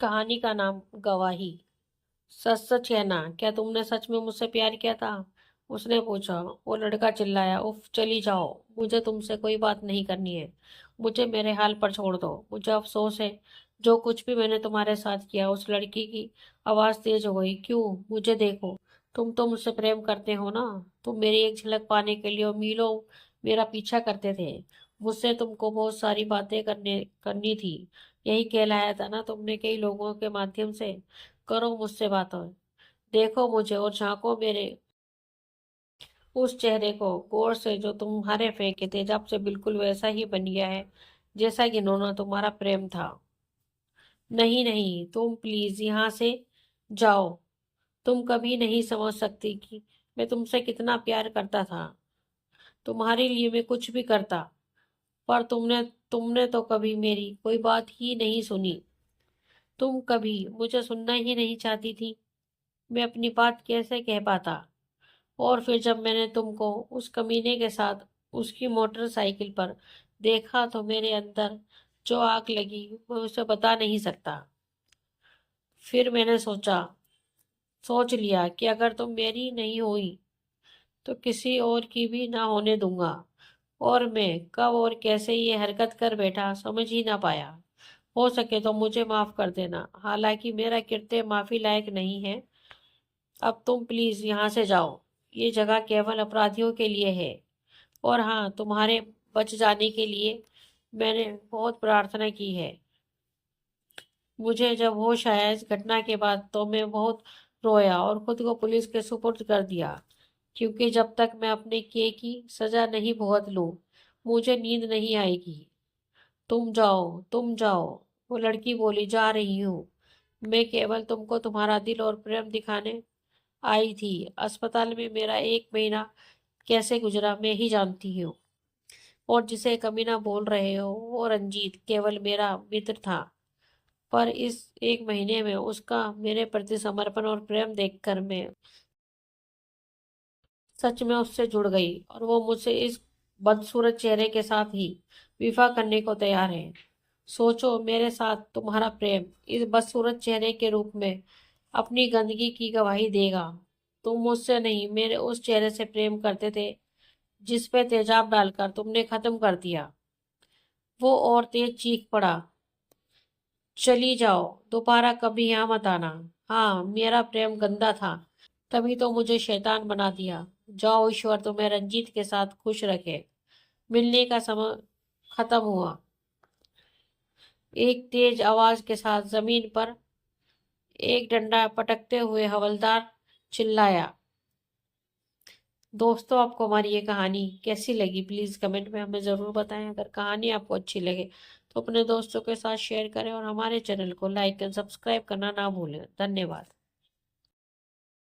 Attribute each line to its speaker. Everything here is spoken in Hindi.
Speaker 1: कहानी का नाम गवाही। सच सच कहना, क्या तुमने सच में मुझसे प्यार किया था? उसने पूछा। वो लड़का चिल्लाया, उफ, चली जाओ, मुझे तुमसे कोई बात नहीं करनी है। मुझे मेरे हाल पर छोड़ दो, मुझे अफसोस है जो कुछ भी मैंने तुम्हारे साथ किया। उस लड़की की आवाज तेज हो गई। क्यों? मुझे देखो, तुम तो मुझसे प्रेम करते हो ना। तुम मेरी एक झलक पाने के लिए मीलों मेरा पीछा करते थे। मुझसे तुमको बहुत सारी बातें करनी थी। यही कहलाया था ना तुमने, कई लोगों के माध्यम से। करो मुझसे बातों, देखो मुझे और झांको मेरे उस चेहरे को गौर से जो तुम्हारे फेंके तेजाब से बिल्कुल वैसा ही बन गया है जैसा कि नोना तुम्हारा प्रेम था। नहीं नहीं, तुम प्लीज यहाँ से जाओ। तुम कभी नहीं समझ सकती कि मैं तुमसे कितना प्यार करता था। तुम्हारे लिए मैं कुछ भी करता, पर तुमने तुमने तो कभी मेरी कोई बात ही नहीं सुनी। तुम कभी मुझे सुनना ही नहीं चाहती थी। मैं अपनी बात कैसे कह पाता? और फिर जब मैंने तुमको उस कमीने के साथ उसकी मोटरसाइकिल पर देखा तो मेरे अंदर जो आग लगी मैं उसे बता नहीं सकता। फिर मैंने सोच लिया कि अगर तुम मेरी नहीं हुई तो किसी और की भी ना होने दूंगा। और मैं कब और कैसे ये हरकत कर बैठा समझ ही ना पाया। हो सके तो मुझे माफ कर देना, हालांकि मेरा कृत्य माफी लायक नहीं है। अब तुम प्लीज यहाँ से जाओ। ये जगह केवल अपराधियों के लिए है। और हाँ, तुम्हारे बच जाने के लिए मैंने बहुत प्रार्थना की है। मुझे जब होश आया इस घटना के बाद तो मैं बहुत रोया और खुद को पुलिस के सुपुर्द कर दिया, क्योंकि जब तक मैं अपने किए की सजा नहीं भुगत लूं मुझे नींद नहीं आएगी। तुम जाओ, तुम जाओ। वो लड़की बोली, जा रही हूँ। मैं केवल तुमको तुम्हारा दिल और प्रेम दिखाने आई थी। अस्पताल में मेरा 1 महीना कैसे गुजरा मैं ही जानती हूँ। और जिसे कमीना बोल रहे हो वो रंजीत केवल मेरा मित्र था, पर इस 1 महीने में उसका मेरे प्रति समर्पण और प्रेम देखकर मैं सच में उससे जुड़ गई और वो मुझसे इस बदसूरत चेहरे के साथ ही विवाह करने को तैयार है। सोचो, मेरे साथ तुम्हारा प्रेम इस बदसूरत चेहरे के रूप में अपनी गंदगी की गवाही देगा। तुम मुझसे नहीं, मेरे उस चेहरे से प्रेम करते थे जिस पे तेजाब डालकर तुमने खत्म कर दिया। वो और तेज चीख पड़ा, चली जाओ, दोबारा कभी यहाँ मत आना। हाँ, मेरा प्रेम गंदा था, तभी तो मुझे शैतान बना दिया। जाओ, ईश्वर तुम्हें रंजीत के साथ खुश रखे। मिलने का समय खत्म हुआ। एक तेज आवाज के साथ जमीन पर एक डंडा पटकते हुए हवलदार चिल्लाया। दोस्तों, आपको हमारी ये कहानी कैसी लगी प्लीज कमेंट में हमें जरूर बताएं। अगर कहानी आपको अच्छी लगे तो अपने दोस्तों के साथ शेयर करें और हमारे चैनल को लाइक एंड सब्सक्राइब करना ना भूलें। धन्यवाद।